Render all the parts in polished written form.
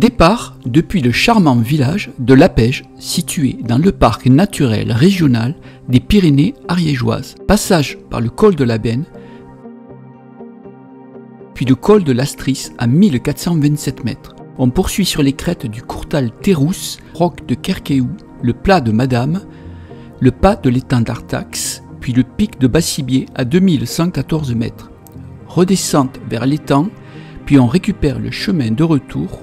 Départ depuis le charmant village de Lapège, situé dans le parc naturel régional des Pyrénées ariégeoises. Passage par le col de la Benne, puis le col de l'Astris à 1427 mètres. On poursuit sur les crêtes du Courtal-Terrousse, roc de Kerkéou, le plat de Madame, le pas de l'étang d'Artax, puis le pic de Bassibier à 2114 mètres. Redescente vers l'étang, puis on récupère le chemin de retour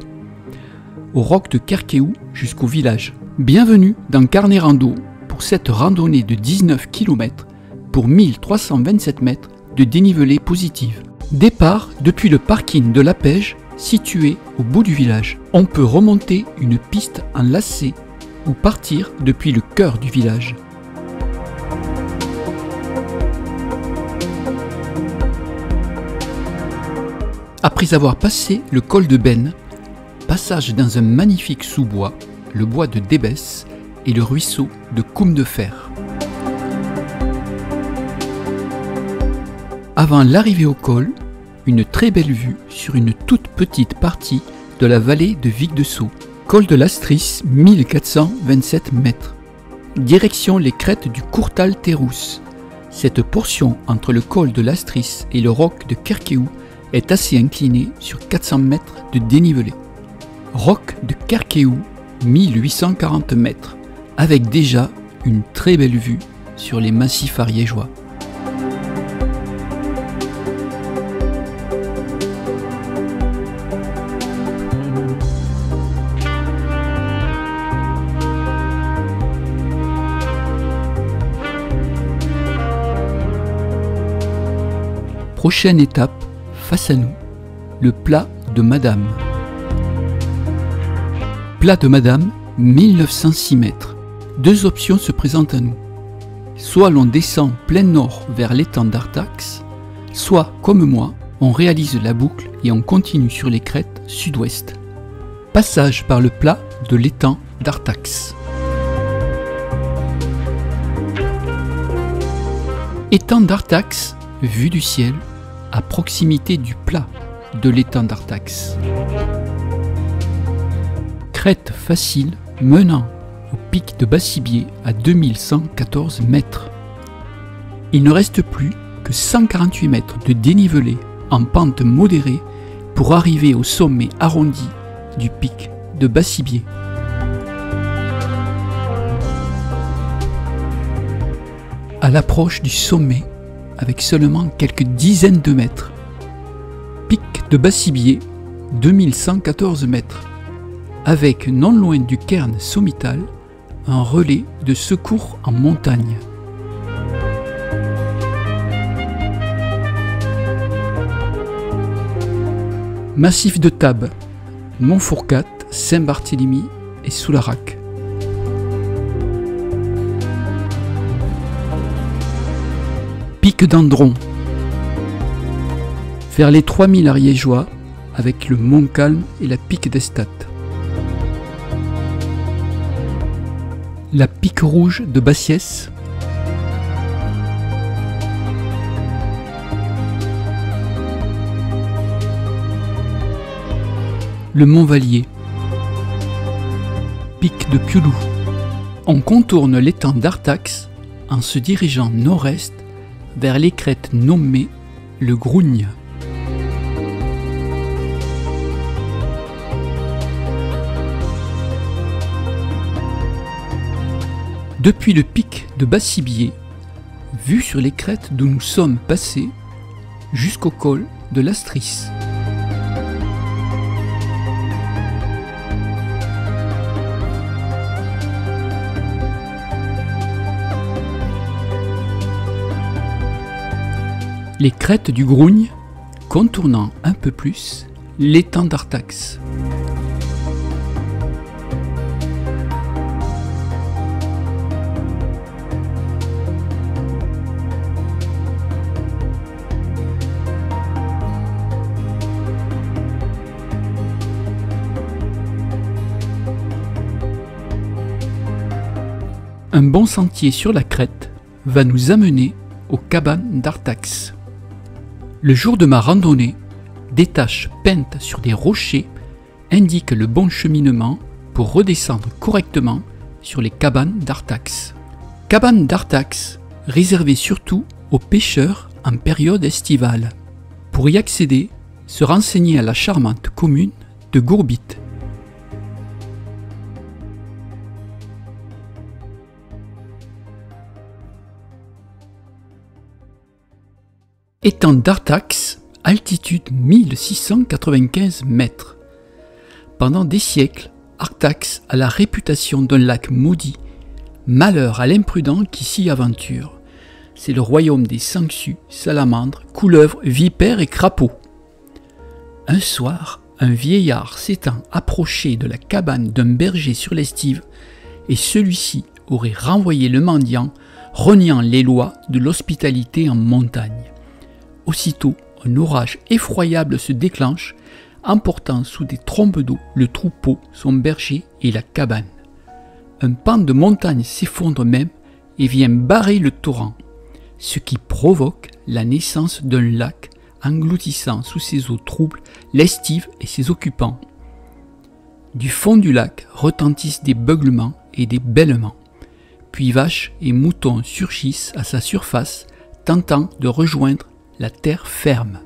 au roc de Kerkéou jusqu'au village. Bienvenue dans Carnet Rando pour cette randonnée de 19 km pour 1327 mètres de dénivelé positive. Départ depuis le parking de Lapège situé au bout du village. On peut remonter une piste en lacet ou partir depuis le cœur du village. Après avoir passé le col de Benne, passage dans un magnifique sous-bois, le bois de Débès et le ruisseau de Combe-de-Fer. Avant l'arrivée au col, une très belle vue sur une toute petite partie de la vallée de Vic-de-Sceaux. Col de l'Astris, 1427 mètres. Direction les crêtes du Courtal-Terrousse. Cette portion entre le col de l'Astris et le roc de Kerkéou est assez inclinée sur 400 mètres de dénivelé. Roc de Kerkéou, 1840 mètres, avec déjà une très belle vue sur les massifs ariégeois. Prochaine étape, face à nous, le plat de Madame. Plat de Madame, 1906 mètres. Deux options se présentent à nous. Soit l'on descend plein nord vers l'étang d'Artax, soit, comme moi, on réalise la boucle et on continue sur les crêtes sud-ouest. Passage par le plat de l'étang d'Artax. Étang d'Artax, vue du ciel, à proximité du plat de l'étang d'Artax. Crête facile menant au pic de Bassibier à 2114 mètres. Il ne reste plus que 148 mètres de dénivelé en pente modérée pour arriver au sommet arrondi du pic de Bassibier. À l'approche du sommet, avec seulement quelques dizaines de mètres. Pic de Bassibier, 2114 mètres, avec non loin du cairn sommital, un relais de secours en montagne. Massif de Tarbes, Montfourcade, Saint-Barthélemy et Soularac. Pic d'Andron, vers les 3000 ariégeois avec le Mont Calme et la pique d'Estat. La pique rouge de Bassiès. Le Mont Vallier. Pic de Pioulou. On contourne l'étang d'Artax en se dirigeant nord-est vers les crêtes nommées le Grougne. Depuis le pic de Bassibier, vue sur les crêtes d'où nous sommes passés, jusqu'au col de l'Astris. Les crêtes du Grougne, contournant un peu plus l'étang d'Artax. Un bon sentier sur la crête va nous amener aux cabanes d'Artax. Le jour de ma randonnée, des taches peintes sur des rochers indiquent le bon cheminement pour redescendre correctement sur les cabanes d'Artax. Cabanes d'Artax, réservées surtout aux pêcheurs en période estivale. Pour y accéder, se renseigner à la charmante commune de Gourbit. Étang d'Artax, altitude 1695 mètres. Pendant des siècles, Artax a la réputation d'un lac maudit. Malheur à l'imprudent qui s'y aventure. C'est le royaume des sangsues, salamandres, couleuvres, vipères et crapauds. Un soir, un vieillard s'étant approché de la cabane d'un berger sur l'estive, et celui-ci aurait renvoyé le mendiant, reniant les lois de l'hospitalité en montagne. Aussitôt, un orage effroyable se déclenche, emportant sous des trombes d'eau le troupeau, son berger et la cabane. Un pan de montagne s'effondre même et vient barrer le torrent, ce qui provoque la naissance d'un lac engloutissant sous ses eaux troubles l'estive et ses occupants. Du fond du lac retentissent des beuglements et des bêlements, puis vaches et moutons surgissent à sa surface, tentant de rejoindre la terre ferme.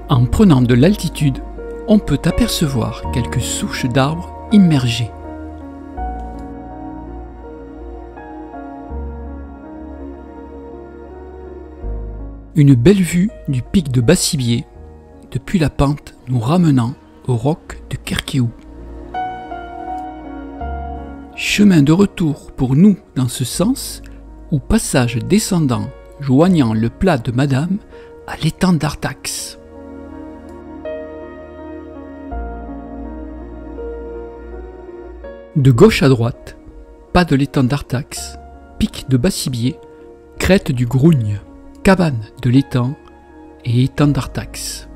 En prenant de l'altitude, on peut apercevoir quelques souches d'arbres immergées. Une belle vue du pic de Bassibier, depuis la pente nous ramenant au roc de Kerkéou. Chemin de retour pour nous dans ce sens, ou passage descendant joignant le plat de Madame à l'étang d'Artax. De gauche à droite, pas de l'étang d'Artax, pic de Bassibier, crête du Grougne, cabane de l'étang et étang d'Artax.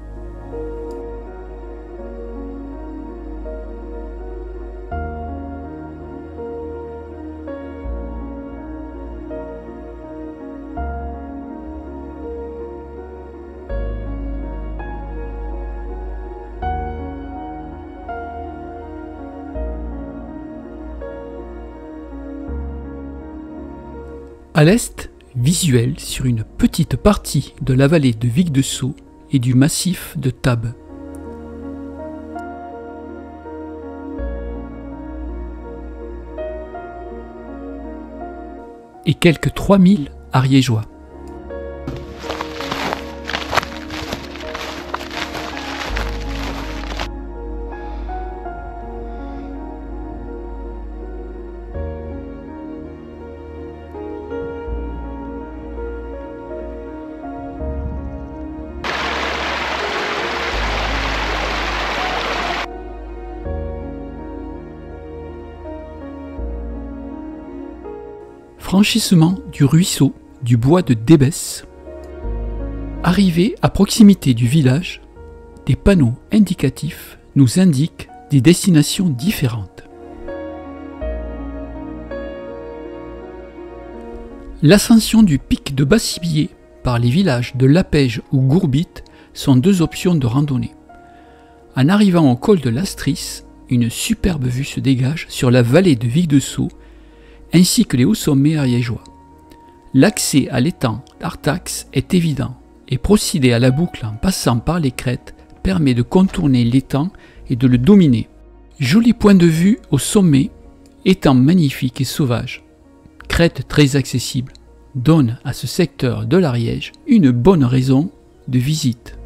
À l'est, visuel sur une petite partie de la vallée de Vic-de-Sceaux et du massif de Tarbes. Et quelques 3000 Ariégeois. Franchissement du ruisseau du bois de Débès. Arrivé à proximité du village, des panneaux indicatifs nous indiquent des destinations différentes. L'ascension du pic de Bassibier par les villages de Lapège ou Gourbit sont deux options de randonnée. En arrivant au col de l'Astris, une superbe vue se dégage sur la vallée de Vic-de-Sceaux ainsi que les hauts sommets ariégeois. L'accès à l'étang d'Artax est évident et procéder à la boucle en passant par les crêtes permet de contourner l'étang et de le dominer. Joli point de vue au sommet, étang magnifique et sauvage. Crête très accessible, donne à ce secteur de l'Ariège une bonne raison de visite.